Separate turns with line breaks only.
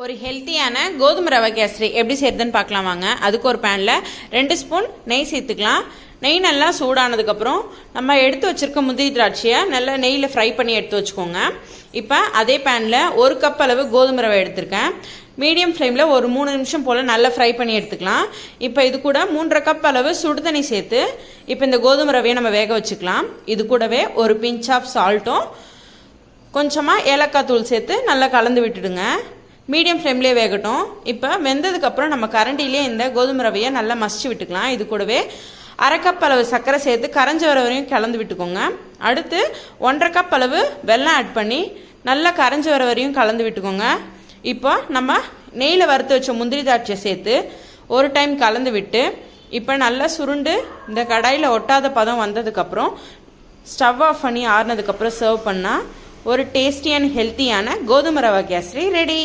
ஒரு ஹெல்த்தியான கோதுமை ரவை கேசரி எப்படி செய்யறதுன்னு பார்க்கலாம் வாங்க. அதுக்கு ஒரு பேனில் 2 ஸ்பூன் நெய் சேர்த்துக்கலாம். நெய் நல்லா சூடானதுக்கப்புறம் நம்ம எடுத்து வச்சிருக்க முந்திரி திராட்சையை நல்லா நெய்யில் ஃப்ரை பண்ணி எடுத்து வச்சுக்கோங்க. இப்போ அதே பேனில் 1 கப் அளவு கோதுமை ரவை எடுத்திருக்கேன். மீடியம் ஃப்ளேமில் ஒரு 3 நிமிஷம் போல் நல்லா ஃப்ரை பண்ணி எடுத்துக்கலாம். இப்போ இது கூட 3.5 கப் அளவு சுடுதண்ணி சேர்த்து இப்போ இந்த கோதுமை ரவையை நம்ம வேக வச்சுக்கலாம். இது கூடவே ஒரு பிஞ்ச் ஆஃப் சால்ட்டும் கொஞ்சமாக ஏலக்காய் தூள் சேர்த்து நல்லா கலந்து விட்டுடுங்க. மீடியம் ஃப்ளேம்லேயே வேகட்டும். இப்போ வெந்ததுக்கப்புறம் நம்ம கரண்டிலே இந்த கோதுமை ரவையை நல்லா மசிச்சு விட்டுக்கலாம். இது கூடவே 1/2 கப் அளவு சர்க்கரை சேர்த்து கரைஞ்ச வர வரையும் கலந்து விட்டுக்கோங்க. அடுத்து 1.5 கப் அளவு வெல்லம் ஆட் பண்ணி நல்லா கரைஞ்ச வர வரையும் கலந்து விட்டுக்கோங்க. இப்போ நம்ம நெய்யில் வறுத்து வச்ச முந்திரி திராட்சையை சேர்த்து ஒரு டைம் கலந்து விட்டு இப்போ நல்லா சுருண்டு இந்த கடாயில் ஒட்டாத பதம் வந்ததுக்கப்புறம் ஸ்டவ் ஆஃப் பண்ணி ஆறுனதுக்கப்புறம் சர்வ் பண்ணால் ஒரு டேஸ்டி அண்ட் ஹெல்த்தியான கோதுமை ரவை கேசரி ரெடி.